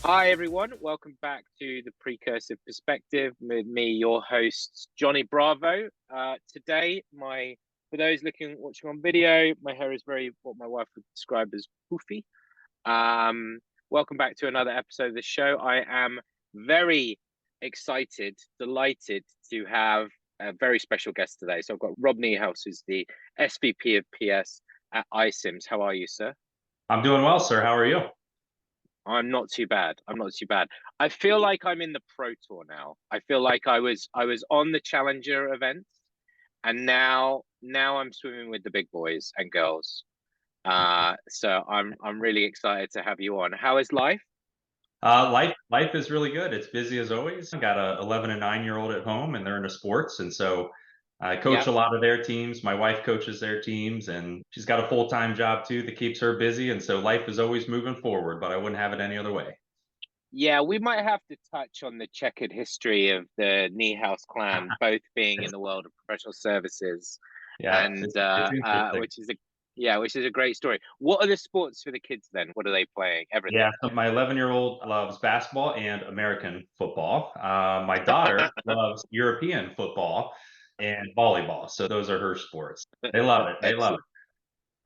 Hi, everyone. Welcome back to the Precursive Perspective with me, your host, Johnny Bravo. Today, for those watching on video, my hair is what my wife would describe as poofy. Welcome back to another episode of the show. I am very delighted to have a very special guest today. So I've got Rob Niehaus, who's the SVP of PS at iCIMS. How are you, sir? I'm doing well, sir. How are you? I'm not too bad. I feel like I'm in the Pro Tour now. I feel like I was on the Challenger event, and now I'm swimming with the big boys and girls. So I'm really excited to have you on. How is life? Life is really good. It's busy as always. I got a 11 and 9-year-old at home, and they're into sports, and so I coach Yeah. a lot of their teams. My wife coaches their teams, and she's got a full-time job too that keeps her busy. And so life is always moving forward, but I wouldn't have it any other way. Yeah, we might have to touch on the checkered history of the Niehaus clan, both being in the world of professional services, Yeah, and it's interesting. which is a great story. What are the sports for the kids then? What are they playing? Yeah, Everything. so my 11-year-old loves basketball and American football. My daughter loves European football and volleyball. So those are her sports. They love it. They love Excellent.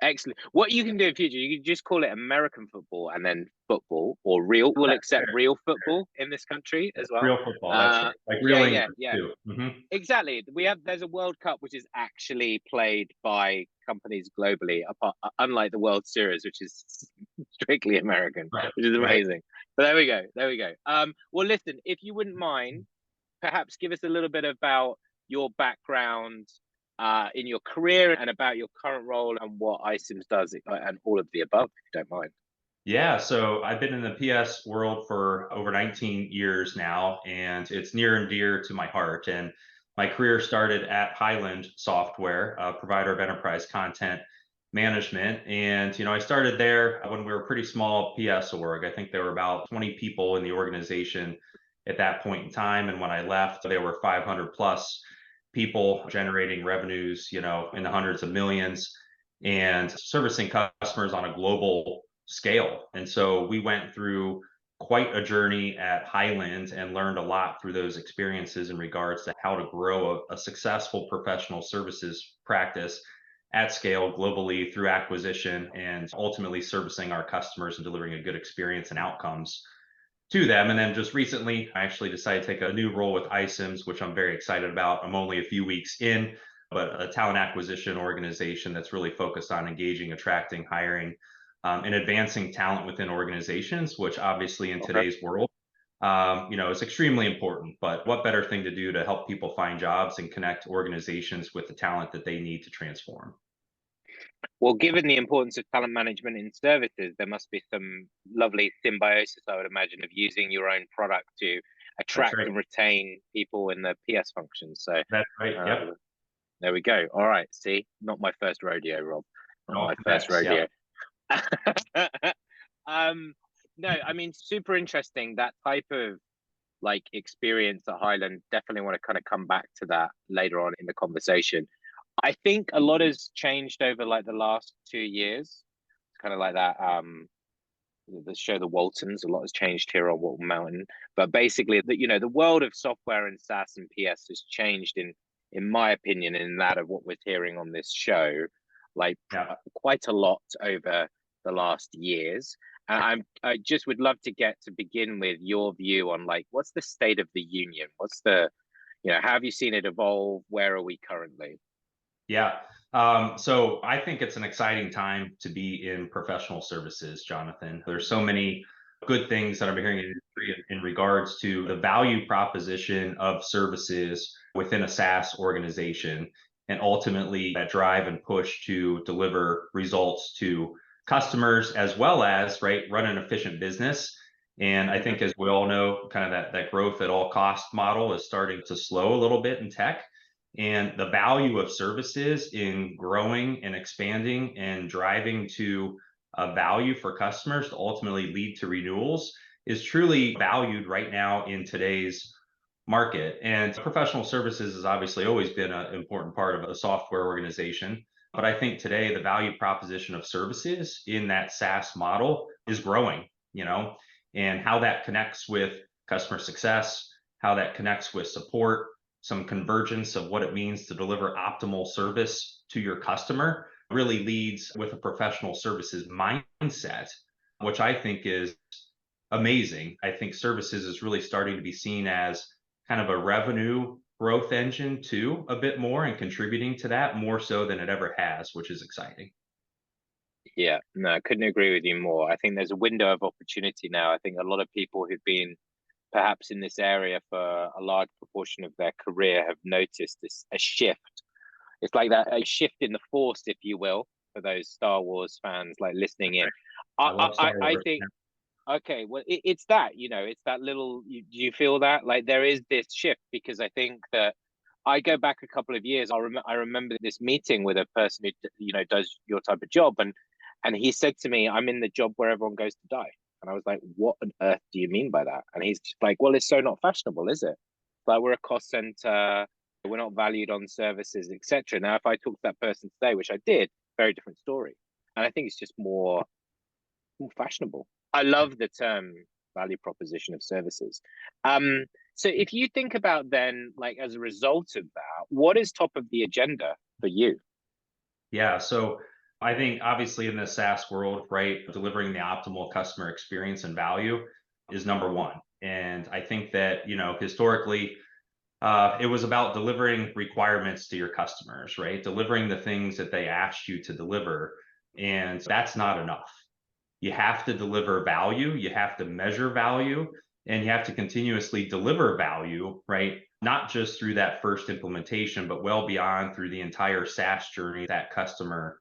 Excellent. What you can do in future, you can just call it American football and then football or real. We'll accept it. real football in this country as well. Real football, that's right. Like Yeah, real yeah, English yeah. too. Exactly. There's a World Cup which is actually played by companies globally, unlike the World Series, which is strictly American, Right, which is right. amazing. But there we go. There we go. Well, listen, if you wouldn't mind, perhaps give us a little bit about your background in your career and about your current role and what iCIMS does and all of the above, if you don't mind. Yeah, so I've been in the PS world for over 19 years now, and it's near and dear to my heart. And my career started at Highland Software, a provider of enterprise content management. And, I started there when we were a pretty small PS org. I think there were about 20 people in the organization at that point in time. And when I left, there were 500 plus people generating revenues, in the hundreds of millions and servicing customers on a global scale. And so we went through quite a journey at Highland and learned a lot through those experiences in regards to how to grow a successful professional services practice at scale globally through acquisition and ultimately servicing our customers and delivering a good experience and outcomes to them. And then just recently, I actually decided to take a new role with iCIMS, which I'm very excited about. I'm only a few weeks in, but a talent acquisition organization that's really focused on engaging, attracting, hiring, and advancing talent within organizations, which obviously in Okay. today's world, is extremely important. But what better thing to do to help people find jobs and connect organizations with the talent that they need to transform? Well, given the importance of talent management in services, there must be some lovely symbiosis, I would imagine, of using your own product to That's attract right. and retain people in the PS function. So That's right. uh, Yep. there we go. All right. See, not my first rodeo, Rob. Not All my first connects. Yep. rodeo. um, no, I mean, super interesting. That type of experience at Highland. Definitely want to kind of come back to that later on in the conversation. I think a lot has changed over the last 2 years. It's kind of like that. The show The Waltons. A lot has changed here on Walton Mountain, but basically, the world of software and SaaS and PS has changed in my opinion, in that of what we're hearing on this show, Yeah. quite a lot over the last years. And I just would love to get to begin with your view on what's the state of the union? What's the how have you seen it evolve? Where are we currently? Yeah. So I think it's an exciting time to be in professional services, Jonathan. There's so many good things that I'm hearing in industry in regards to the value proposition of services within a SaaS organization, and ultimately that drive and push to deliver results to customers as well as run an efficient business. And I Hmm. think, as we all know, kind of that growth at all cost model is starting to slow a little bit in tech, and the value of services in growing and expanding and driving to a value for customers to ultimately lead to renewals is truly valued right now in today's market. And professional services has obviously always been an important part of a software organization. But I think today the value proposition of services in that SaaS model is growing, and how that connects with customer success, how that connects with support, some convergence of what it means to deliver optimal service to your customer really leads with a professional services mindset, which I think is amazing. I think services is really starting to be seen as kind of a revenue growth engine too, a bit more, and contributing to that more so than it ever has, which is exciting. Yeah, no, I couldn't agree with you more. I think there's a window of opportunity now. I think a lot of people who've been perhaps in this area for a large proportion of their career have noticed a shift. It's like that, a shift in the force, if you will, for those Star Wars fans like listening in. I love Star I Wars. think, okay, well, it's that, it's that little, do you feel that? Like there is this shift because I think that I go back a couple of years. I remember this meeting with a person who, does your type of job. And he said to me, I'm in the job where everyone goes to die. And I was like, what on earth do you mean by that? And he's just like, well, it's so not fashionable, is it? Like we're a cost center, we're not valued on services, etc. Now, if I talk to that person today, which I did, very different story. And I think it's just more fashionable. I love the term value proposition of services. So if you think about then, like as a result of that, what is top of the agenda for you? Yeah, so I think obviously in the SaaS world, right, delivering the optimal customer experience and value is number one. And I think that, historically, it was about delivering requirements to your customers, right? Delivering the things that they asked you to deliver. And that's not enough. You have to deliver value, you have to measure value, and you have to continuously deliver value, right? Not just through that first implementation, but well beyond through the entire SaaS journey that customer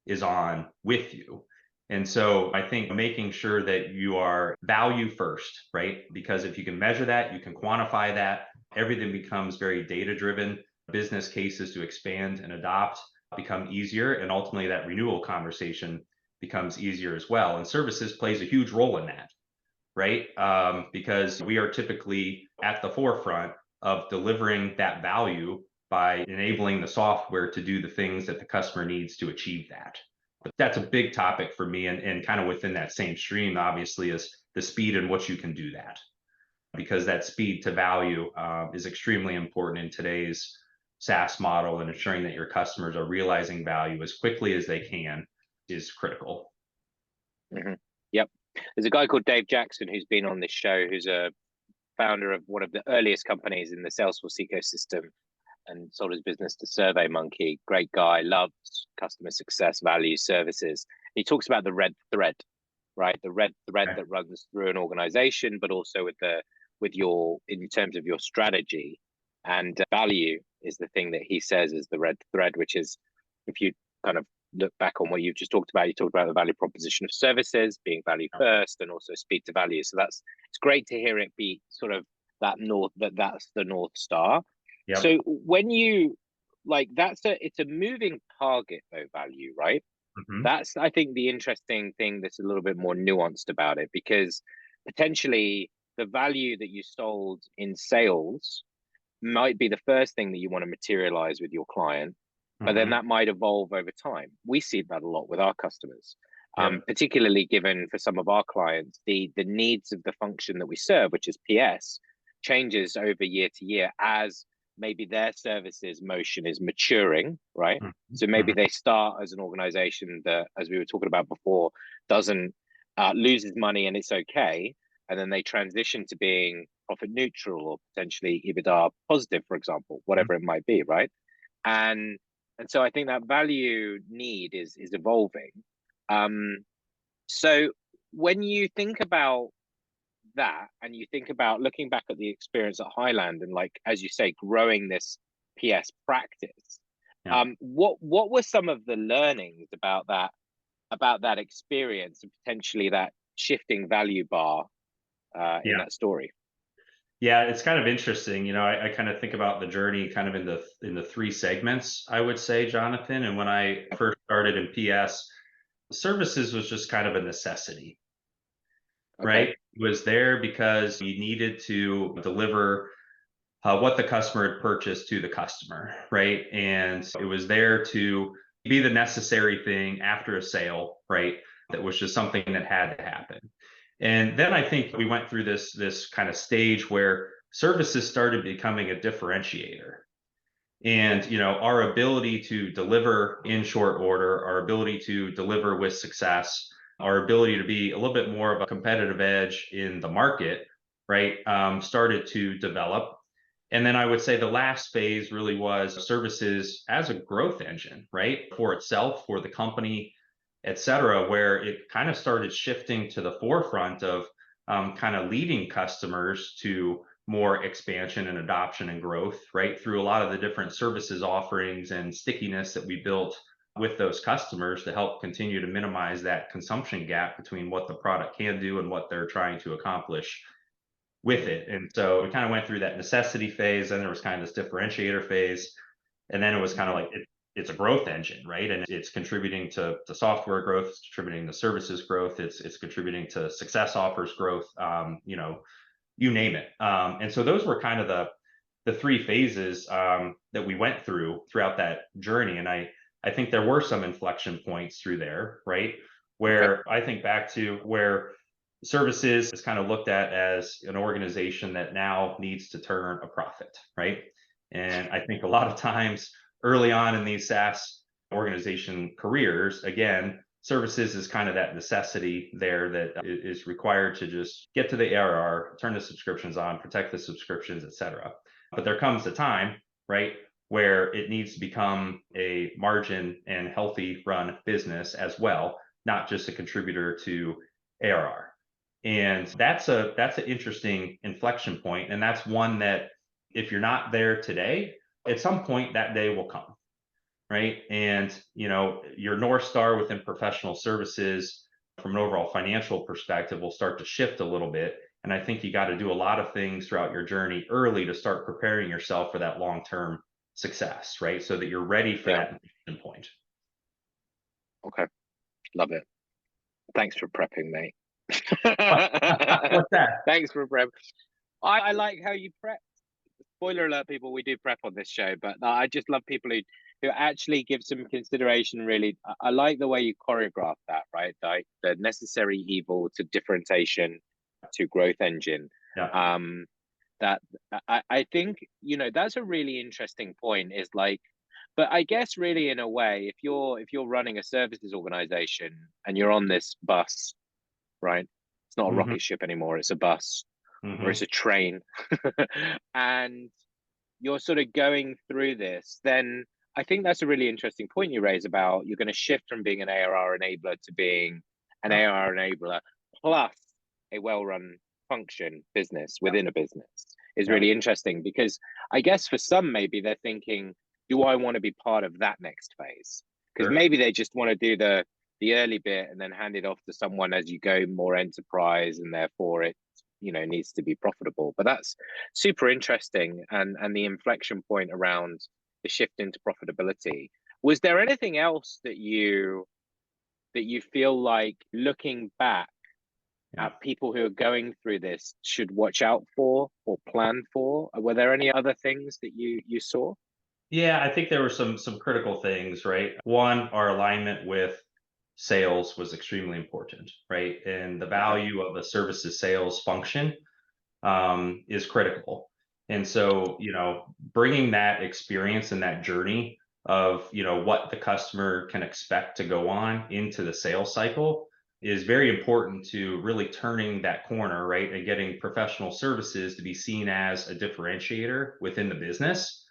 is on with you. And so I think making sure that you are value first, right? Because if you can measure that, you can quantify that, everything becomes very data driven. Business cases to expand and adopt become easier. And ultimately, that renewal conversation becomes easier as well. And services plays a huge role in that, right? Because we are typically at the forefront of delivering that value by enabling the software to do the things that the customer needs to achieve that. But that's a big topic for me, and kind of within that same stream, obviously, is the speed in which you can do that. Because that speed to value is extremely important in today's SaaS model, and ensuring that your customers are realizing value as quickly as they can is critical. Mm-hmm. Yep. There's a guy called Dave Jackson who's been on this show, who's a founder of one of the earliest companies in the Salesforce ecosystem and sold his business to SurveyMonkey. Great guy, loves customer success, value, services. He talks about the red thread, right? The red thread that runs through an organization, but also in terms of your strategy. And value is the thing that he says is the red thread, which is, if you kind of look back on what you've just talked about, you talked about the value proposition of services being value first and also speed to value. So it's great to hear it be sort of that's the North Star. Yep. So when you it's a moving target though, value, right? Mm-hmm. That's, I think, the interesting thing that's a little bit more nuanced about it, because potentially the value that you sold in sales might be the first thing that you want to materialize with your client, but then that might evolve over time. We see that a lot with our customers, particularly given for some of our clients, the needs of the function that we serve, which is PS, changes over year to year as maybe their services motion is maturing, right? So maybe they start as an organization that, as we were talking about before, doesn't loses money and it's okay. And then they transition to being profit neutral or potentially EBITDA positive, for example, whatever it might be, right? And so I think that value need is evolving. So when you think about that and you think about looking back at the experience at Highland and, like, as you say, growing this PS practice, what were some of the learnings about that experience and potentially that shifting value bar in that story? Yeah, it's kind of interesting. I kind of think about the journey kind of in the three segments, I would say, Jonathan. And when I first started in PS, services was just kind of a necessity, right? It was there because you needed to deliver what the customer had purchased to the customer, right? And it was there to be the necessary thing after a sale, right? That was just something that had to happen. And then I think we went through this kind of stage where services started becoming a differentiator. And our ability to deliver in short order, our ability to deliver with success, our ability to be a little bit more of a competitive edge in the market, right, started to develop. And then I would say the last phase really was services as a growth engine, right, for itself, for the company, et cetera, where it kind of started shifting to the forefront of kind of leading customers to more expansion and adoption and growth, right, through a lot of the different services offerings and stickiness that we built with those customers to help continue to minimize that consumption gap between what the product can do and what they're trying to accomplish with it. And so we kind of went through that necessity phase, and there was kind of this differentiator phase, and then it was kind of like it's a growth engine, right? And it's contributing to software growth, it's contributing to services growth, it's contributing to success offers growth, you name it. And so those were kind of the three phases that we went throughout that journey. And I think there were some inflection points through there, right? Where I think back to where services is kind of looked at as an organization that now needs to turn a profit, right? And I think a lot of times early on in these SaaS organization careers, again, services is kind of that necessity there that is required to just get to the ARR, turn the subscriptions on, protect the subscriptions, et cetera. But there comes a time, right, where it needs to become a margin and healthy run business as well, not just a contributor to ARR. And that's an interesting inflection point. And that's one that if you're not there today, at some point that day will come, right? And your North Star within professional services from an overall financial perspective will start to shift a little bit. And I think you got to do a lot of things throughout your journey early to start preparing yourself for that long-term success, right? So that you're ready for that inflection point. Okay, love it. Thanks for prepping me. What's that? Thanks for prep. I like how you prep. Spoiler alert, people, we do prep on this show, but I just love people who actually give some consideration. Really, I like the way you choreograph that, right? Like the necessary evil to differentiation to growth engine. Yeah. That I think that's a really interesting point. Is like, but I guess really in a way, if you're running a services organization and you're on this bus, right? It's not a rocket ship anymore. It's a bus or it's a train, and you're sort of going through this, then I think that's a really interesting point you raise about you're going to shift from being an ARR enabler to being an ARR enabler plus a well-run function business within a business is really interesting, because I guess for some, maybe they're thinking, do I want to be part of that next phase? Because maybe they just want to do the early bit and then hand it off to someone as you go more enterprise, and therefore it needs to be profitable. But that's super interesting, and the inflection point around the shift into profitability. Was there anything else that you feel like, looking back at people who are going through this, should watch out for or plan for? Were there any other things that you saw? Yeah, I think there were some critical things, right? One, our alignment with sales was extremely important, right? And the value of a services sales function is critical. And so, bringing that experience and that journey of, what the customer can expect to go on into the sales cycle is very important to really turning that corner, right? And getting professional services to be seen as a differentiator within the business,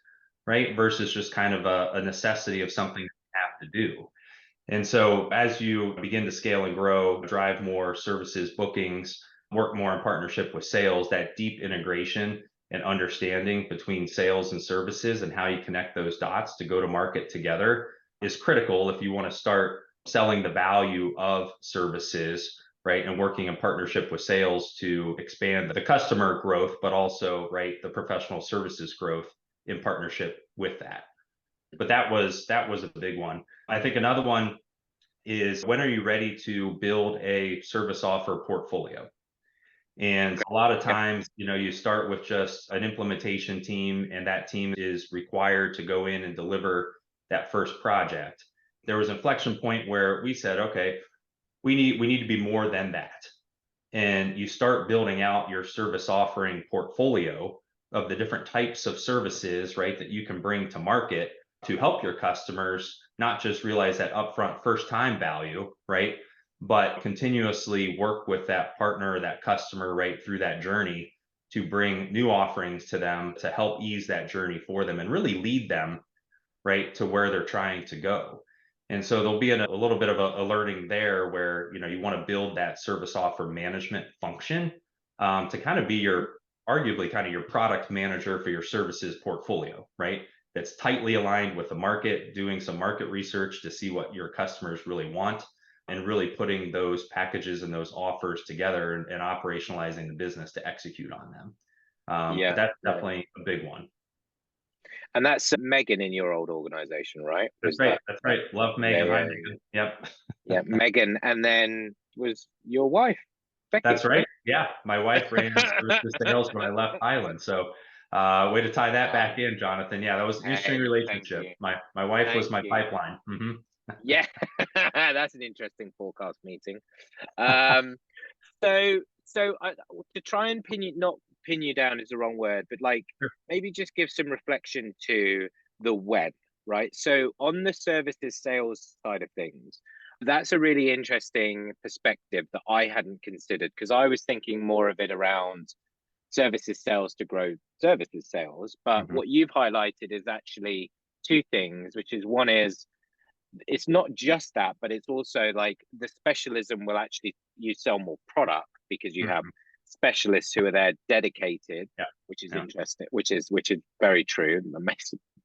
right? Versus just kind of a necessity of something that you have to do. And so as you begin to scale and grow, drive more services bookings, work more in partnership with sales, that deep integration and understanding between sales and services and how you connect those dots to go to market together is critical if you want to start selling the value of services, right? And working in partnership with sales to expand the customer growth, but also, right, the professional services growth in partnership with that. But that was a big one. I think another one is, when are you ready to build a service offer portfolio? And a lot of times, you start with just an implementation team, and that team is required to go in and deliver that first project. There was an inflection point where we said, okay, we need to be more than that. and you start building out your service offering portfolio of the different types of services, right, that you can bring to market to help your customers not just realize that upfront first time value, right, but continuously work with that partner, that customer, right, through that journey to bring new offerings to them to help ease that journey for them and really lead them right to where they're trying to go. And so there'll be a little bit of a learning there where you want to build that service offer management function to kind of be your arguably kind of your product manager for your services portfolio, right? That's tightly aligned with the market, doing some market research to see what your customers really want, and really putting those packages and those offers together and operationalizing the business to execute on them. But Yeah. that's definitely a big one. And that's Megan in your old organization, right? That's right. That's right. Love Yeah, Megan. Hi, yeah, Megan. Yep. yeah. Megan, and then was your wife, Becky, That's right. right? Yeah. My wife ran services sales when I left Highland. So way to tie that back in, Jonathan. Yeah, that was an interesting Hey, thank relationship. you, My wife was thank my you. pipeline. Yeah, that's an interesting forecast meeting. Um, so to try and pin you, not pin you down is the wrong word, but like Sure. maybe just give some reflection to the web, right? So on the services sales side of things, that's a really interesting perspective that I hadn't considered, because I was thinking more of it around services sales to grow services sales. But Mhm. what you've highlighted is actually two things, which is one is it's not just that, but it's also like the specialism will actually you sell more product because you have Mhm. specialists who are there dedicated, Yeah. which is Yeah. interesting, which is very true. That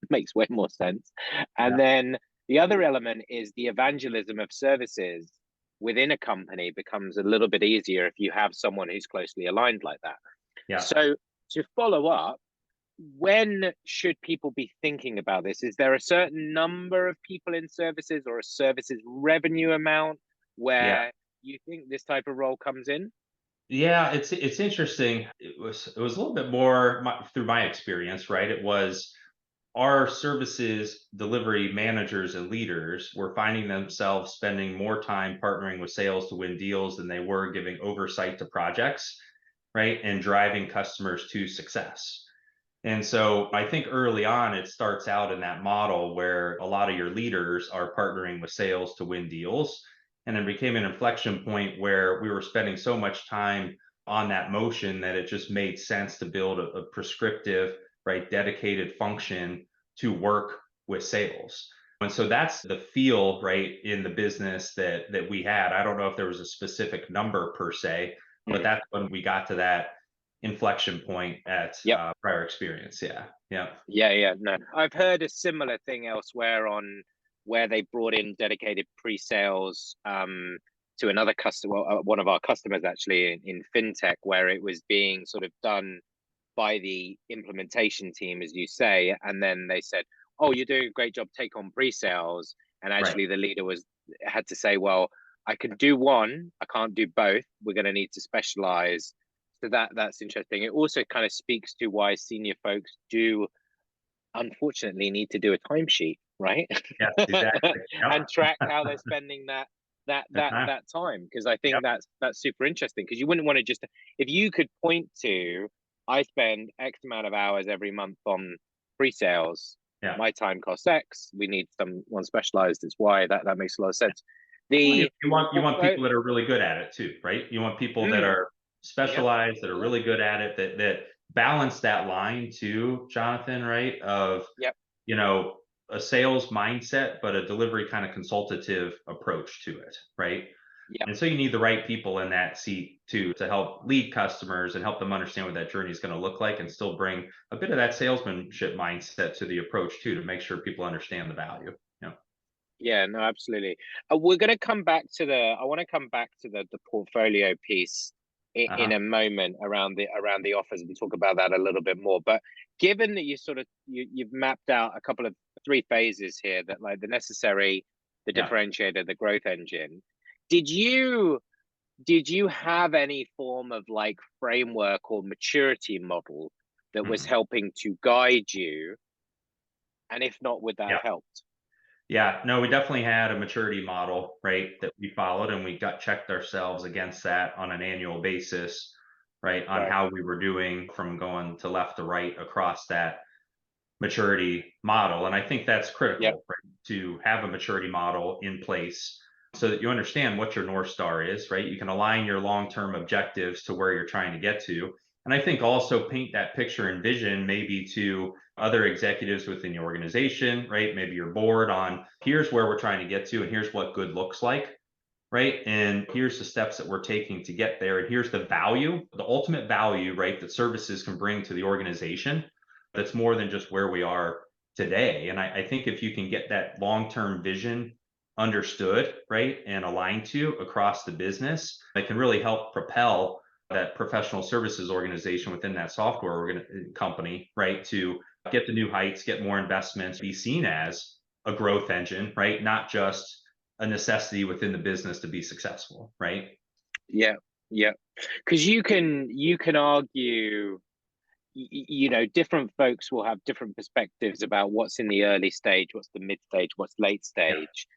makes way more sense. Yeah. And then the other element is the evangelism of services within a company becomes a little bit easier if you have someone who's closely aligned like that. Yeah. So to follow up, when should people be thinking about this? Is there a certain number of people in services or a services revenue amount Yeah. where you think this type of role comes in? Yeah, it's interesting. It was a little bit more through my experience, right? It was our services delivery managers and leaders were finding themselves spending more time partnering with sales to win deals than they were giving oversight to projects, right? And driving customers to success. And so I think early on, it starts out in that model where a lot of your leaders are partnering with sales to win deals. And it became an inflection point where we were spending so much time on that motion that it just made sense to build a prescriptive, right, dedicated function to work with sales. And so that's the feel, right, in the business that we had. I don't know if there was a specific number per se, but Mm. that's when we got to that inflection point at Yep. prior experience. Yeah. Yeah. Yeah. No, I've heard a similar thing elsewhere on where they brought in dedicated pre-sales to another customer, one of our customers actually in fintech, where it was being sort of done by the implementation team, as you say, and then they said, "Oh, you're doing a great job. Take on pre-sales." And Right. actually, the leader had to say, "Well, I can do one. I can't do both. We're going to need to specialize." So that's interesting. It also kind of speaks to why senior folks do, unfortunately, need to do a timesheet, right? Yes, exactly. And Yep. track how they're spending that time, because I think Yep. that's super interesting, because you wouldn't want to just, if you could point to, I spend X amount of hours every month on pre-sales, Yeah. my time costs X, we need someone specialized, it's Y, that makes a lot of sense. Well, The you want people that are really good at it too, right? You want people that mm, are yep, specialized, that are really good at it, that balance that line too, Jonathan, right? Of yep, you know, a sales mindset, but a delivery kind of consultative approach to it, right? yep. And so you need the right people in that seat too to help lead customers and help them understand what that journey is going to look like and still bring a bit of that salesmanship mindset to the approach too to make sure people understand the value. Yeah. Yeah, no, absolutely. We're going to come back to I want to come back to the portfolio piece in Uh-huh. a moment around the offers and talk about that a little bit more. But given that you've mapped out a couple of three phases here, that like the necessary, the Yeah. differentiator, the growth engine, did you have any form of like framework or maturity model that was Mhm. helping to guide you? And if not, would that Yeah. have helped? Yeah, no, we definitely had a maturity model, right, that we followed, and we got checked ourselves against that on an annual basis, right, on Right. how we were doing from going to left to right across that maturity model. And I think that's Yep. critical, right, to have a maturity model in place so that you understand what your North Star is, right? You can align your long-term objectives to where you're trying to get to. And I think also paint that picture and vision maybe to other executives within your organization, right? Maybe your board on here's where we're trying to get to, and here's what good looks like, right? And here's the steps that we're taking to get there. And here's the value, the ultimate value, right, that services can bring to the organization that's more than just where we are today. And I think if you can get that long-term vision understood, right, and aligned to across the business, it can really help propel that professional services organization within that software company, right, to get the new heights, get more investments, be seen as a growth engine, right, not just a necessity within the business to be successful, right? Yeah. Yeah. Because you can argue, different folks will have different perspectives about what's in the early stage, what's the mid stage, what's late Yeah, stage.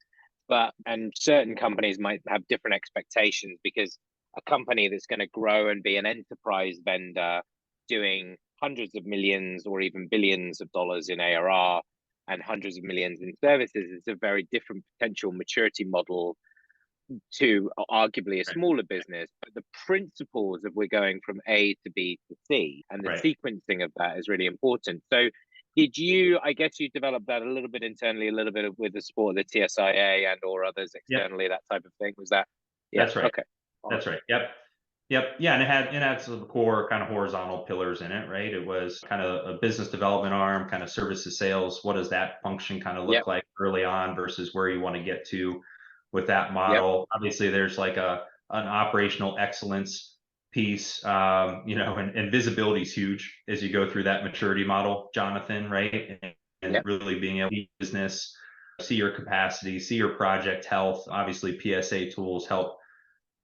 And certain companies might have different expectations because a company that's going to grow and be an enterprise vendor doing hundreds of millions or even billions of dollars in ARR and hundreds of millions in services is a very different potential maturity model to arguably a right, smaller business. But the principles of we're going from A to B to C and the right. sequencing of that is really important. So did you, I guess you developed that a little bit internally, a little bit with the support of the TSIA and or others Yep, externally, that type of thing? Was that? Yeah. that's right. Okay. That's Awesome. right. Yep. Yep. Yeah. And it had some core kind of horizontal pillars in it, right? It was kind of a business development arm, kind of services sales. What does that function kind of Yep. look like early on versus where you want to get to with that Yep. model? Obviously, there's like an operational excellence piece, and visibility is huge as you go through that maturity model, Jonathan, right? And Yep. really being able to see business, see your capacity, see your project health. Obviously, PSA tools help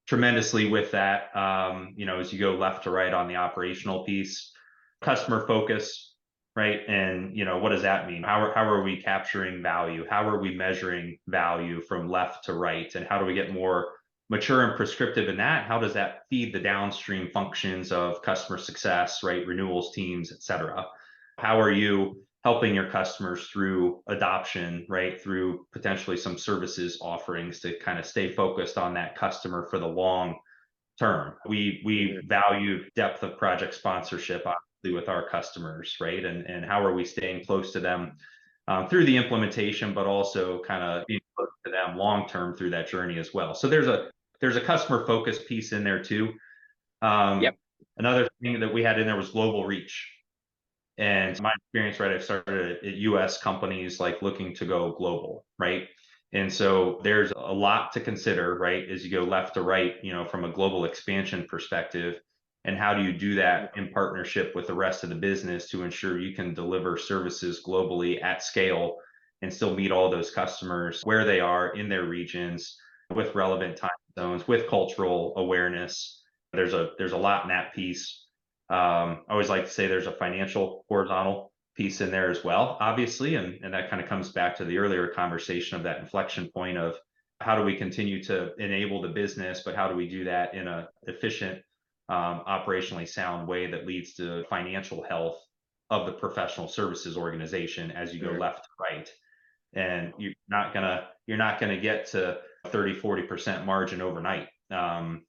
tremendously with that. As you go left to right on the operational piece, customer focus, right? And what does that mean? How are we capturing value? How are we measuring value from left to right? And how do we get more mature and prescriptive in that? How does that feed the downstream functions of customer success, right? Renewals teams, et cetera. How are you helping your customers through adoption, right? Through potentially some services offerings to kind of stay focused on that customer for the long term. We Mhm. value depth of project sponsorship obviously with our customers, right? And how are we staying close to them through the implementation, but also kind of being close to them long term through that journey as well. So there's a customer focused piece in there too. Yep. Um, Another thing that we had in there was global reach. And my experience, right, I've started at US companies like looking to go global, right? And so there's a lot to consider, right, as you go left to right, from a global expansion perspective. And how do you do that in partnership with the rest of the business to ensure you can deliver services globally at scale and still meet all those customers where they are in their regions with relevant time zones, with cultural awareness. There's a lot in that piece. I always like to say there's a financial horizontal piece in there as well, obviously, and that kind of comes back to the earlier conversation of that inflection point of how do we continue to enable the business, but how do we do that in a efficient, operationally sound way that leads to financial health of the professional services organization as you go Mhm. left to right. And you're not gonna get to 30-40% margin overnight. And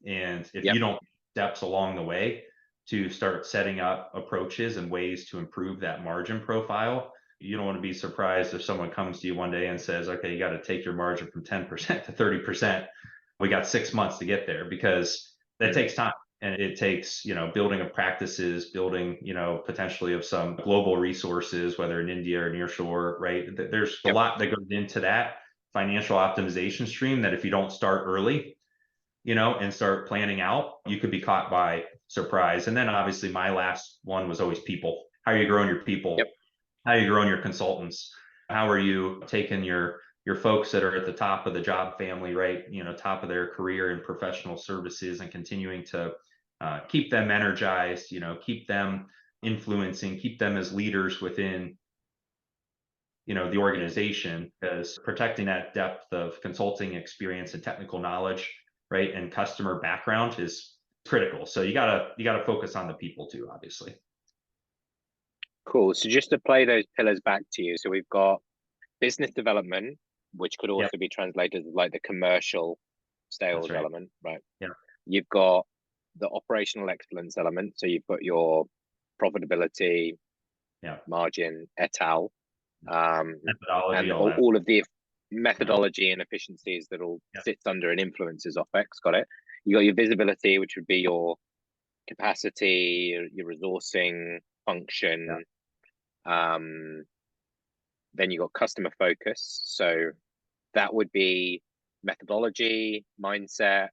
if Yep. you don't steps along the way to start setting up approaches and ways to improve that margin profile, you don't want to be surprised if someone comes to you one day and says, okay, you got to take your margin from 10% to 30%. We got 6 months to get there because that Mhm. takes time. And it takes, building of practices, building, potentially of some global resources, whether in India or nearshore, right? There's a Yep. lot that goes into that financial optimization stream that if you don't start early, and start planning out, you could be caught by surprise. And then obviously my last one was always people. How are you growing your Yep. people? How are you growing your consultants? How are you taking your folks that are at the top of the job family, right? Top of their career in professional services and continuing to keep them energized, keep them influencing, keep them as leaders within the organization, because protecting that depth of consulting experience and technical knowledge, right, and customer background is critical. So you gotta focus on the people too, obviously. Cool. So just to play those pillars back to you. So we've got business development, which could Yep, also be translated as like the commercial that's sales right. element, right? Yeah, You've got the operational excellence element. So you've got your profitability, yeah, margin, et al. methodology, And all that. all of the Yeah, methodology and efficiencies that all yeah, sits under and influences OpEx. Got it. You got your visibility, which would be your capacity, your resourcing yeah, function. Then you got customer focus. So that would be methodology, mindset,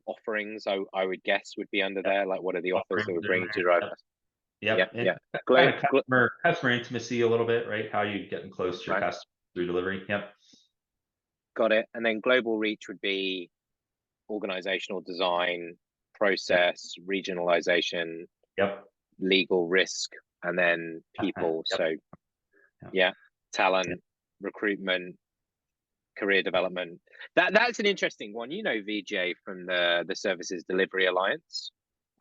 offerings. I would guess would be under yeah. there. Like, what are the offers that Offerings we're are in bringing to there. drive? Yep, Yeah, yep. And yeah. kind Glo of glo customer intimacy a little bit, right? How you getting close to your right, customer through delivery. Yep, got it. And then global reach would be organizational design, yep, process, regionalization, yep, legal risk, and then people. yep, So yep, yeah, yep. talent, recruitment, career development. That's an interesting one. You know VJ from the Services Delivery Alliance,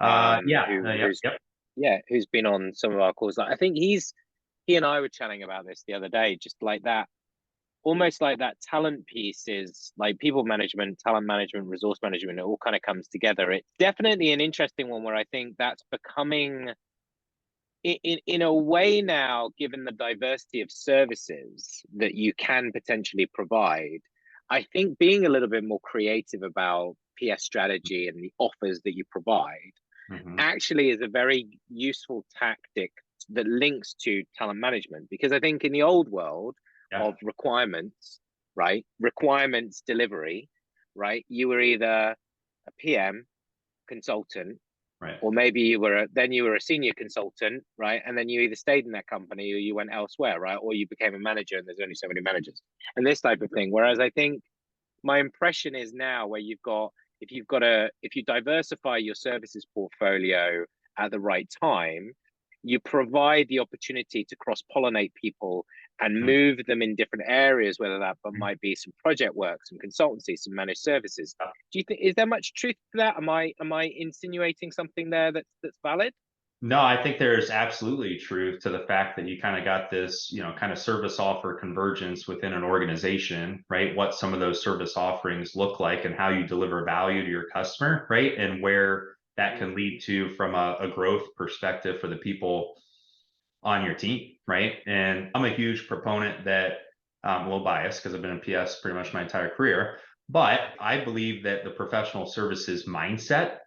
Yeah, yep, who's yep. who's been on some of our calls. Like, I think he and I were chatting about this the other day, just like that, almost like that talent piece is like people management, talent management, resource management. It all kind of comes together. It's definitely an interesting one where I think that's becoming in a way now, given the diversity of services that you can potentially provide, I think being a little bit more creative about PS strategy and the offers that you provide Hmm. actually is a very useful tactic that links to talent management. Because I think in the old world Yeah, of requirements, right, requirements delivery, right, you were either a PM consultant, right. or maybe you were a senior consultant, right? And then you either stayed in that company or you went elsewhere, right? Or you became a manager and there's only so many managers and this type of thing. Whereas I think my impression is now where if you diversify your services portfolio at the right time, you provide the opportunity to cross pollinate people and Mhm. move them in different areas, whether that might be some project work, some consultancy, some managed services. Do you think is there much truth to that? Am I insinuating something there that's valid? No, I think there's absolutely truth to the fact that you kind of got this, kind of service offer convergence within an organization, right? What some of those service offerings look like and how you deliver value to your customer, right? And where that Mm. can lead to from a growth perspective for the people on your team, right? And I'm a huge proponent that, a little biased because I've been in PS pretty much my entire career, but I believe that the professional services mindset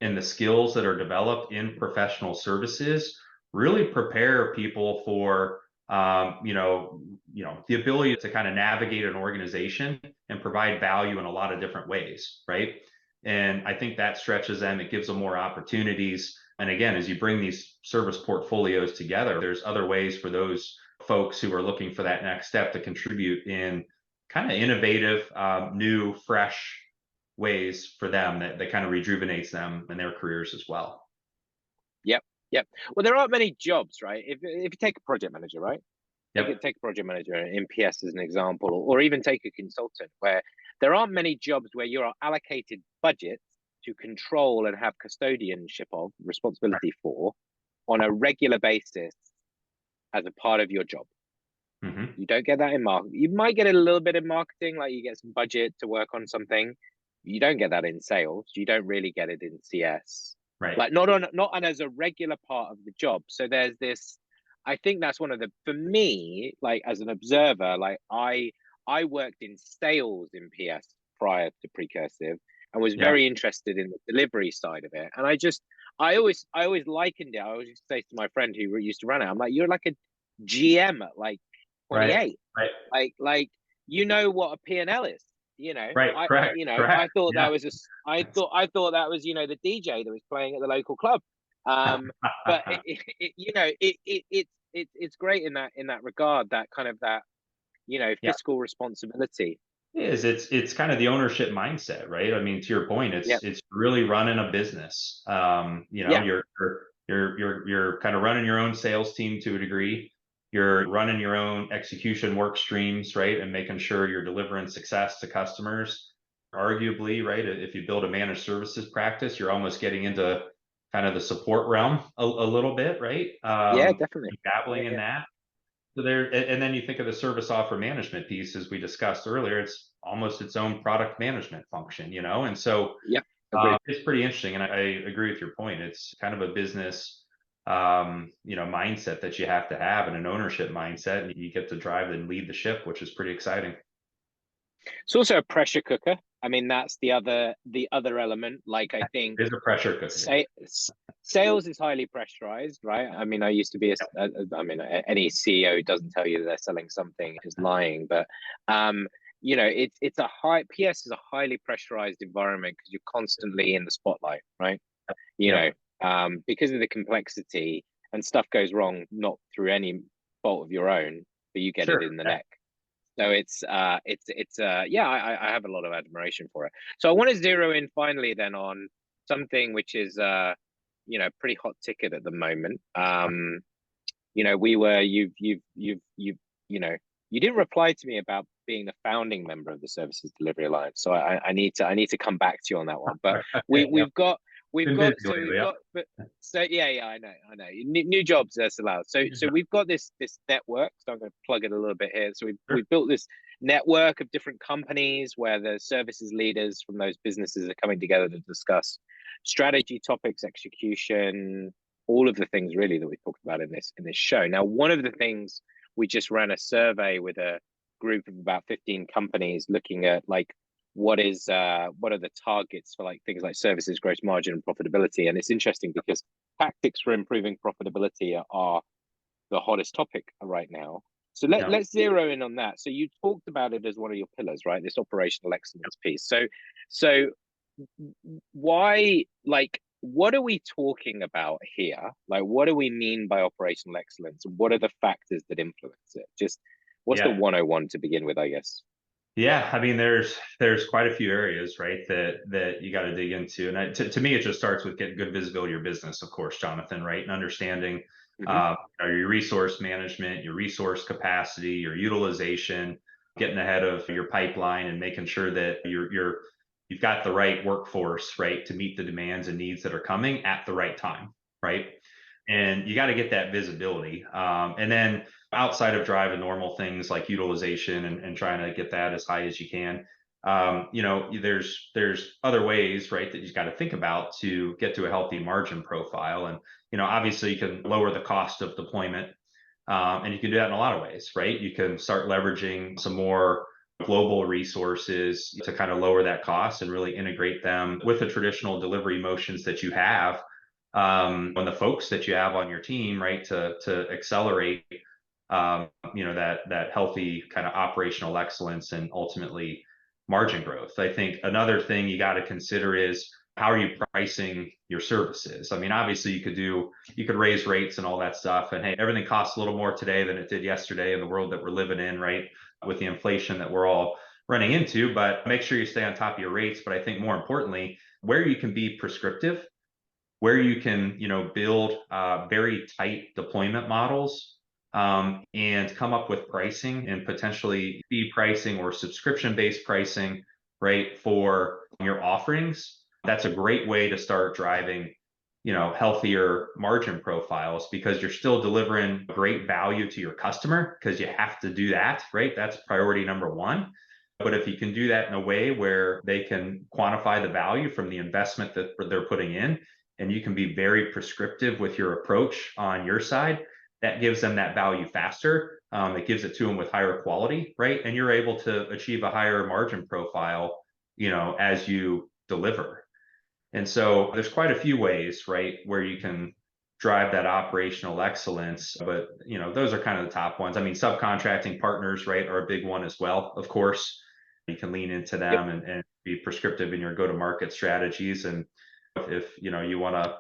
and the skills that are developed in professional services really prepare people for, the ability to kind of navigate an organization and provide value in a lot of different ways, right? And I think that stretches them. It gives them more opportunities. And again, as you bring these service portfolios together, there's other ways for those folks who are looking for that next step to contribute in kind of innovative, new, fresh ways for them that kind of rejuvenates them in their careers as well. Yep, yep. Well, there aren't many jobs, right? If you take a project manager, right? Yep. Take a project manager in PS as an example, or even take a consultant, where there aren't many jobs where you're allocated budgets to control and have custodianship of responsibility for on a regular basis as a part of your job. Mm-hmm. You don't get that in marketing. You might get a little bit in marketing, like you get some budget to work on something. You don't get that in sales. You don't really get it in CS. Right. Like not as a regular part of the job. So there's this. I think that's one of the for me, like as an observer, like I worked in sales in PS prior to Precursive and was Yeah. very interested in the delivery side of it. And I always likened it. I always used to say to my friend who used to run it, I'm like, you're like a GM at like Right. 28. Right. Like you know what a P&L is. You know, Right. Correct. I Correct. thought Yeah. that was I thought that was the DJ that was playing at the local club. But it's great in that regard, that kind of that Yeah. fiscal responsibility. It is. It's kind of the ownership mindset, right? I mean, to your point, Yeah, it's really running a business. yeah, You're kind of running your own sales team to a degree. You're running your own execution work streams, right? And making sure you're delivering success to customers. Arguably, right, if you build a managed services practice, you're almost getting into kind of the support realm a little bit, right? Yeah, definitely. Yeah, Dabbling in yeah. that. So there, and then you think of the service offer management piece, as we discussed earlier, it's almost its own product management function, and so Yeah, agreed. it's pretty interesting. And I agree with your point. It's kind of a business, mindset that you have to have, and an ownership mindset, and you get to drive and lead the ship, which is pretty exciting. It's also a pressure cooker. I mean, that's the other element. Like, I think It's a pressure cooker. say, sales is highly pressurized, right? I mean, I used to be I mean, any CEO who doesn't tell you they're selling something is lying. But it's a high PS is a highly pressurized environment because you're constantly in the spotlight, right? You Yeah. know, because of the complexity, and stuff goes wrong not through any fault of your own, but you get it Sure. in the Yeah. neck. So yeah, I have a lot of admiration for it. So I want to zero in finally then on something which is pretty hot ticket at the moment. We were you didn't reply to me about being a founding member of the Services Delivery Alliance. So I need to come back to you on that one. But Yeah. we've got Been busy lately, yeah. yeah, I know. New jobs are allowed. So we've got this network. So I'm going to plug it a little bit here. So we've built this network of different companies where the services leaders from those businesses are coming together to discuss strategy topics, execution, all of the things really that we talked about in this show. Now, one of the things, we just ran a survey with a group of about 15 companies looking at like what are the targets for like things like services gross margin and profitability. And it's interesting because tactics for improving profitability are the hottest topic right now. So let's zero in on that. So you talked about it as one of your pillars, right? This operational excellence piece. So why, like, what are we talking about here? Like, what do we mean by operational excellence? What are the factors that influence it? Just what's the 101 to begin with, I guess? Yeah, I mean, there's quite a few areas, right, that you got to dig into, and to me, it just starts with getting good visibility of your business, of course, Jonathan, right, and understanding your resource management, your resource capacity, your utilization, getting ahead of your pipeline, and making sure that you've got the right workforce, right, to meet the demands and needs that are coming at the right time, right, and you got to get that visibility, and then outside of driving normal things like utilization and trying to get that as high as you can, there's other ways, right, that you've got to think about to get to a healthy margin profile. And obviously you can lower the cost of deployment, and you can do that in a lot of ways, right? You can start leveraging some more global resources to kind of lower that cost and really integrate them with the traditional delivery motions that you have, and the folks that you have on your team, right, to accelerate that healthy kind of operational excellence and ultimately margin growth. I think another thing you got to consider is, how are you pricing your services? I mean, obviously you could raise rates and all that stuff, and hey, everything costs a little more today than it did yesterday in the world that we're living in, right, with the inflation that we're all running into. But make sure you stay on top of your rates. But I think more importantly, where you can be prescriptive, where you can build very tight deployment models, and come up with pricing and potentially fee pricing or subscription-based pricing, right, for your offerings. That's a great way to start driving healthier margin profiles, because you're still delivering great value to your customer, because you have to do that, right? That's priority number one. But if you can do that in a way where they can quantify the value from the investment that they're putting in, and you can be very prescriptive with your approach on your side, that gives them that value faster. It gives it to them with higher quality, right? And you're able to achieve a higher margin profile, as you deliver. And so there's quite a few ways, right, where you can drive that operational excellence. But those are kind of the top ones. I mean, subcontracting partners, right, are a big one as well. Of course, you can lean into them and be prescriptive in your go-to-market strategies. And if you want to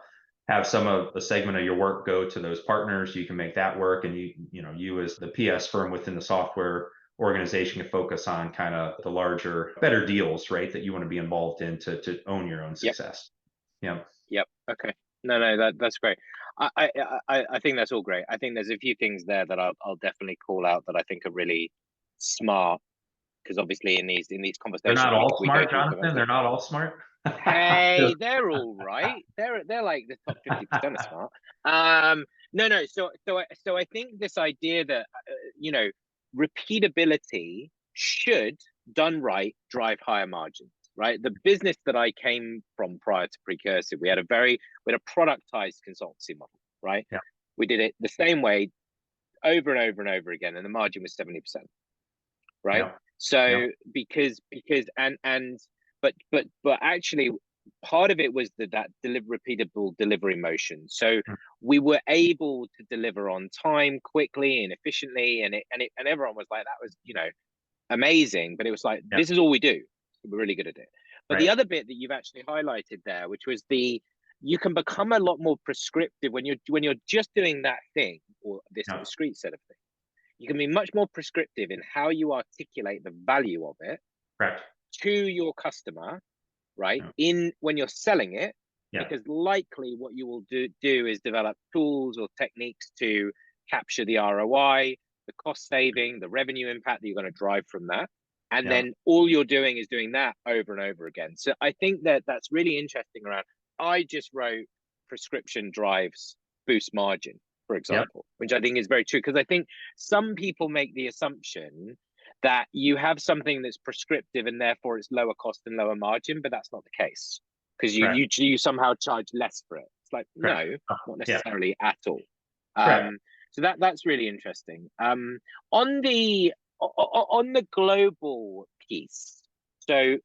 have some of a segment of your work go to those partners, you can make that work. And you as the PS firm within the software organization can focus on kind of the larger, better deals, right, that you want to be involved in to own your own success. Yep. Okay. No, that's great. I think that's all great. I think there's a few things there that I'll definitely call out that I think are really smart, because obviously in these They're conversations not all we go smart, through different Jonathan. things. They're not all smart. Hey, they're all right. They're like the top 50% of smart. No. So I think this idea that you know, repeatability should, done right, drive higher margins. Right. The business that I came from prior to Precursive, we had a productized consultancy model. Right. Yeah. We did it the same way over and over and over again, and the margin was 70%. Right. Yeah. So Yeah. because and but actually part of it was that repeatable delivery motion. So we were able to deliver on time, quickly and efficiently, and everyone was like, that was, you know, amazing. But it was like, Yeah. this is all we do. We're really good at it. But Right. the other bit that you've actually highlighted there, which was you can become a lot more prescriptive when you're just doing that thing, or this Yeah. discrete set of things. You can be much more prescriptive in how you articulate the value of it Correct. to your customer, right? Yeah. In when you're selling it, Yeah. because likely what you will do is develop tools or techniques to capture the ROI, the cost saving, the revenue impact that you're going to drive from that. And then all you're doing is doing that over and over again. So I think that's really interesting around, I just wrote prescription drives boost margin, for example, which I think is very true, because I think some people make the assumption that you have something that's prescriptive and therefore it's lower cost and lower margin, but that's not the case, because you somehow charge less for it. It's like, no, not necessarily at all. So that's really interesting. On the global piece, so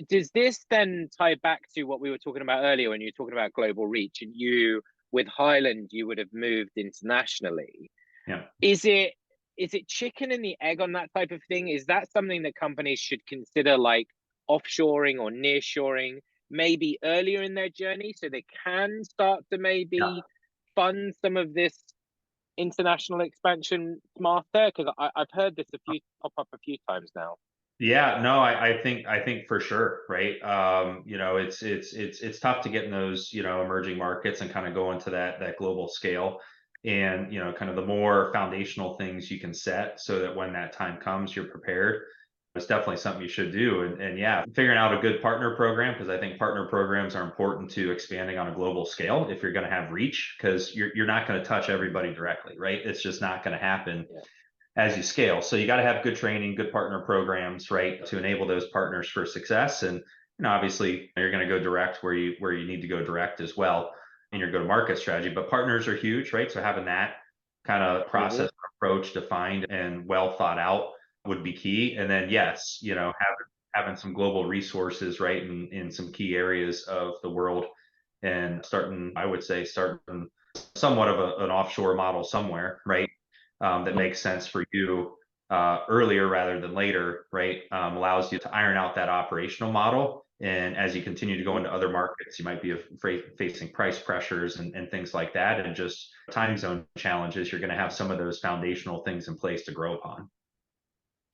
does this then tie back to what we were talking about earlier when you were talking about global reach, and you with Highland you would have moved internationally? Is it chicken and the egg on that type of thing? Is that something that companies should consider, like offshoring or nearshoring maybe earlier in their journey, so they can start to maybe fund some of this international expansion smarter? Because I've heard this pop up a few times now. Yeah, no, I think for sure, right? You know, it's tough to get in those, you know, emerging markets and kind of go into that global scale. And, you know, kind of the more foundational things you can set so that when that time comes, you're prepared. It's definitely something you should do. And yeah, figuring out a good partner program, because I think partner programs are important to expanding on a global scale if you're going to have reach, because you're not going to touch everybody directly, right? It's just not going to happen as you scale. So you got to have good training, good partner programs, right, to enable those partners for success. And, you know, obviously you're going to go direct where you need to go direct as well in your go-to-market strategy. But partners are huge, right? So having that kind of process approach defined and well thought out would be key. And then yes, you know, having some global resources, right, in some key areas of the world, and I would say starting somewhat of an offshore model somewhere, right? That makes sense for you earlier rather than later, right? Allows you to iron out that operational model. And as you continue to go into other markets, you might be facing price pressures and things like that, and just time zone challenges. You're going to have some of those foundational things in place to grow upon.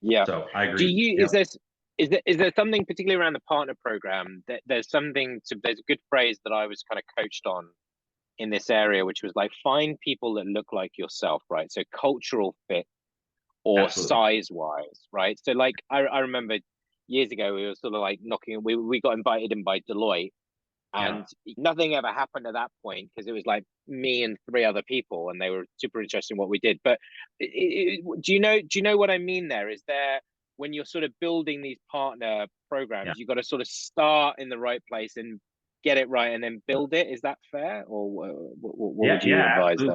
Yeah. So I agree. Is there something particularly around the partner program that there's a good phrase that I was kind of coached on in this area, which was like, find people that look like yourself, right? So cultural fit or size wise, right? So like I remember years ago we were sort of like we got invited in by Deloitte, and nothing ever happened at that point, because it was like me and 3 other people, and they were super interested in what we did. But do you know what I mean there? Is there, when you're sort of building these partner programs, you've got to sort of start in the right place and get it right and then build it? Is that fair, or what would you advise absolutely.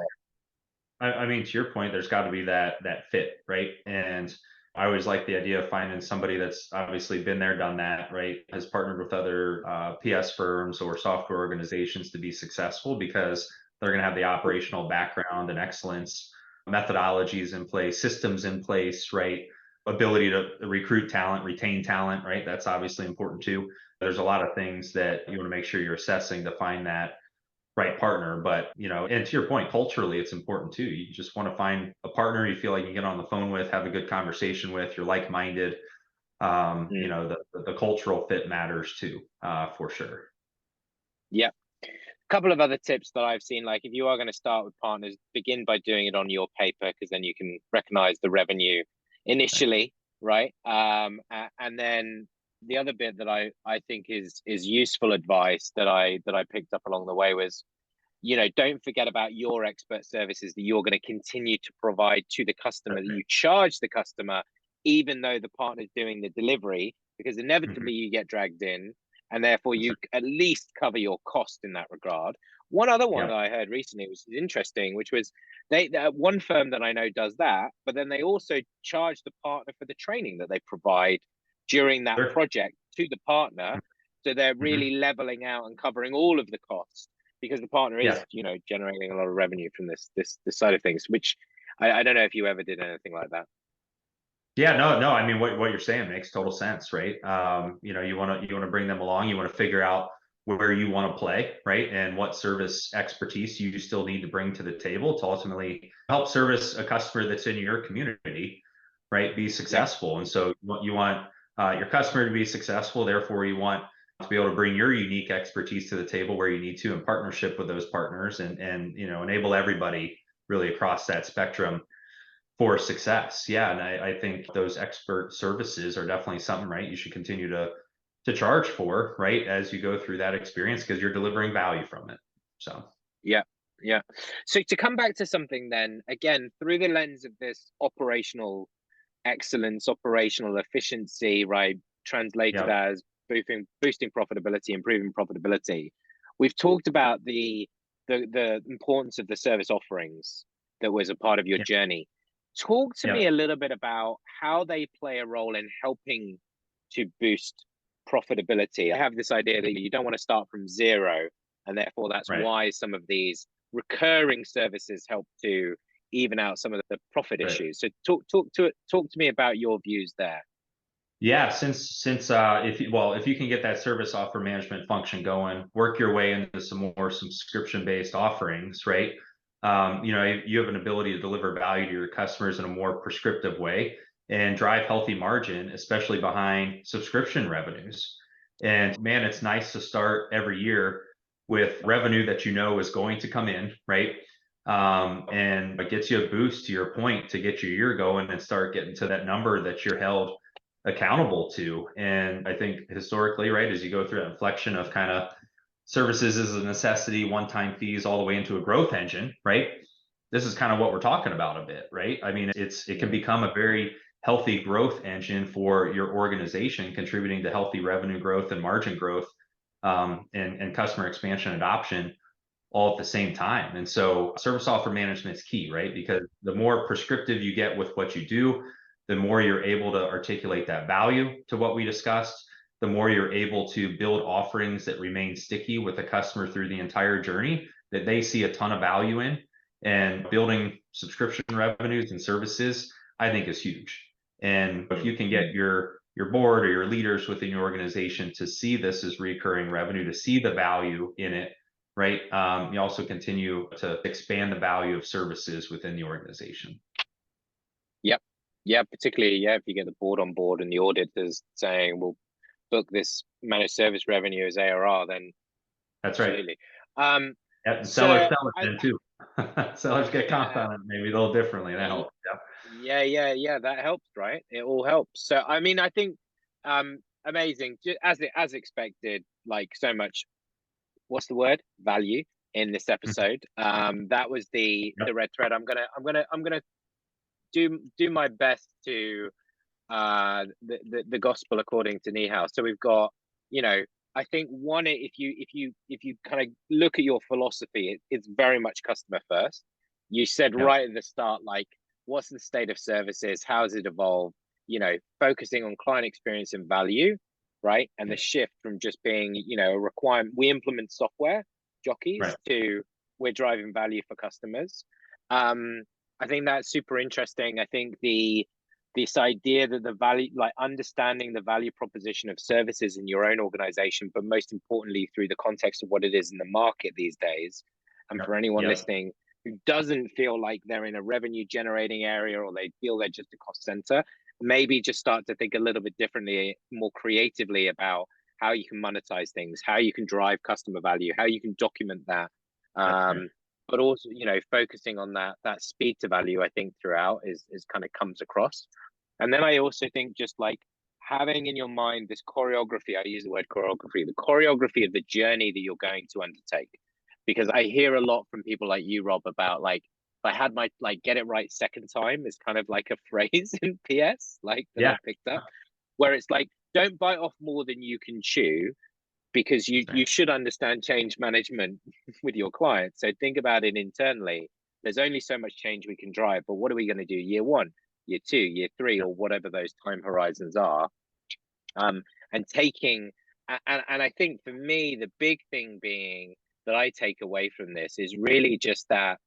there? I mean, to your point, there's got to be that fit, right? And I always like the idea of finding somebody that's obviously been there, done that, right? Has partnered with other PS firms or software organizations to be successful, because they're going to have the operational background and excellence, methodologies in place, systems in place, right? Ability to recruit talent, retain talent, right? That's obviously important too. There's a lot of things that you want to make sure you're assessing to find that right partner. But, you know, and to your point, culturally, it's important too. You just want to find a partner you feel like you can get on the phone with, have a good conversation with, you're like-minded. You know, the cultural fit matters too, for sure. Yeah. couple of other tips that I've seen, like if you are going to start with partners, begin by doing it on your paper, because then you can recognize the revenue initially, right? And then the other bit that I think is useful advice that I picked up along the way was, don't forget about your expert services that you're going to continue to provide to the customer, that you charge the customer, even though the partner's doing the delivery, because inevitably you get dragged in, and therefore you at least cover your cost in that regard. One other one that I heard recently, which is interesting, which was one firm that I know does that, but then they also charge the partner for the training that they provide during that project to the partner. So they're really leveling out and covering all of the costs, because the partner is, generating a lot of revenue from this side of things, which I don't know if you ever did anything like that. Yeah, no. I mean, what you're saying makes total sense, right? You want to bring them along. You want to figure out where you want to play, right? And what service expertise you still need to bring to the table to ultimately help service a customer that's in your community, right? Be successful. And so you want your customer to be successful. Therefore, you want to be able to bring your unique expertise to the table where you need to, in partnership with those partners, and enable everybody really across that spectrum for success. Yeah, and I think those expert services are definitely something, right, you should continue to charge for, right, as you go through that experience, because you're delivering value from it. So yeah. So to come back to something then, again, through the lens of this operational excellence, operational efficiency, right, translated as boosting profitability, improving profitability, we've talked about the importance of the service offerings that was a part of your journey. Talk to me a little bit about how they play a role in helping to boost profitability. I have this idea that you don't want to start from zero, and therefore that's why some of these recurring services help to even out some of the profit issues. So talk to me about your views there. Yeah, since if you can get that service offer management function going, work your way into some more subscription-based offerings, right? You have an ability to deliver value to your customers in a more prescriptive way and drive healthy margin, especially behind subscription revenues. And man, it's nice to start every year with revenue that is going to come in, right? And it gets you a boost, to your point, to get your year going and start getting to that number that you're held accountable to. And I think historically, right, as you go through that inflection of kind of services as a necessity, one-time fees, all the way into a growth engine, right? This is kind of what we're talking about a bit, right? I mean, it can become a very healthy growth engine for your organization, contributing to healthy revenue growth and margin growth, and customer expansion and adoption all at the same time. And so service offer management is key, right? Because the more prescriptive you get with what you do, the more you're able to articulate that value to what we discussed, the more you're able to build offerings that remain sticky with the customer through the entire journey, that they see a ton of value in. And building subscription revenues and services, I think, is huge. And if you can get your board or your leaders within your organization to see this as recurring revenue, to see the value in it, right? You also continue to expand the value of services within the organization. Yep. Yeah, particularly, if you get the board on board and the auditors saying, we'll book this managed service revenue as ARR, then that's absolutely. Right. Sellers sell it then too. Sellers get comp on it maybe a little differently. That helps. Yeah. That helps, right? It all helps. So I mean, I think amazing. As expected, like so much, what's the word? Value in this episode. That was the red thread. I'm gonna do my best to the gospel according to Niehaus. So we've got, I think one, if you kind of look at your philosophy, it's very much customer first. You said right at the start, like, what's the state of services? How has it evolved? Focusing on client experience and value, right? And the shift from just being, a requirement. We implement software jockeys to we're driving value for customers. I think that's super interesting. I think this idea that the value, like understanding the value proposition of services in your own organization, but most importantly through the context of what it is in the market these days. And for anyone listening who doesn't feel like they're in a revenue generating area, or they feel they're just a cost center, maybe just start to think a little bit differently, more creatively about how you can monetize things, how you can drive customer value, how you can document that. That's right. But also, focusing on that speed to value, I think throughout is kind of comes across. And then I also think just like having in your mind this choreography, I use the word choreography, the choreography of the journey that you're going to undertake. Because I hear a lot from people like you, Rob, about like, if I had my like get it right second time is kind of like a phrase in PS, like that Yeah. I picked up, where it's like, don't bite off more than you can chew, because you should understand change management with your clients. So think about it internally. There's only so much change we can drive, but what are we going to do year 1, year 2, year 3, or whatever those time horizons are? And taking, and I think for me, the big thing being that I take away from this is really just that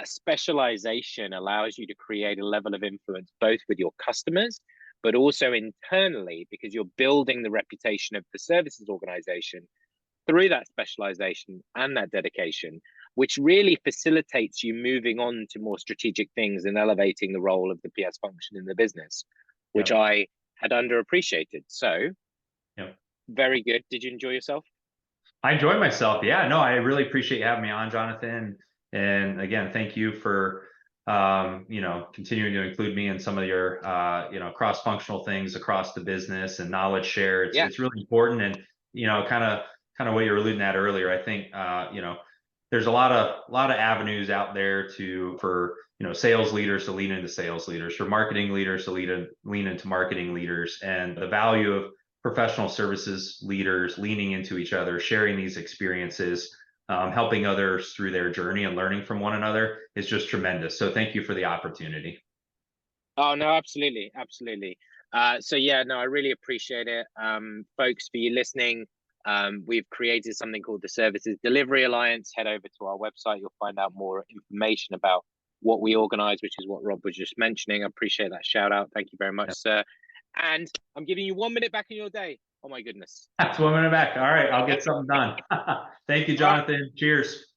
specialization allows you to create a level of influence both with your customers, but also internally, because you're building the reputation of the services organization through that specialization and that dedication, which really facilitates you moving on to more strategic things and elevating the role of the PS function in the business, which I had underappreciated. So very good. Did you enjoy yourself? I enjoyed myself. Yeah, no, I really appreciate you having me on, Jonathan. And again, thank you for continuing to include me in some of your cross-functional things across the business and knowledge share. It's really important. And kind of what you were alluding at earlier. I think there's a lot of avenues out there for sales leaders to lean into sales leaders, for marketing leaders to lean into marketing leaders, and the value of professional services leaders leaning into each other, sharing these experiences, helping others through their journey and learning from one another is just tremendous. So thank you for the opportunity. Oh, no, absolutely. Absolutely. So yeah, no, I really appreciate it. Folks, for you listening, we've created something called the Services Delivery Alliance. Head over to our website. You'll find out more information about what we organize, which is what Rob was just mentioning. I appreciate that shout out. Thank you very much, sir. And I'm giving you 1 minute back in your day. Oh my goodness. That's 1 minute back. All right, I'll get something done. Thank you, Jonathan. Cheers.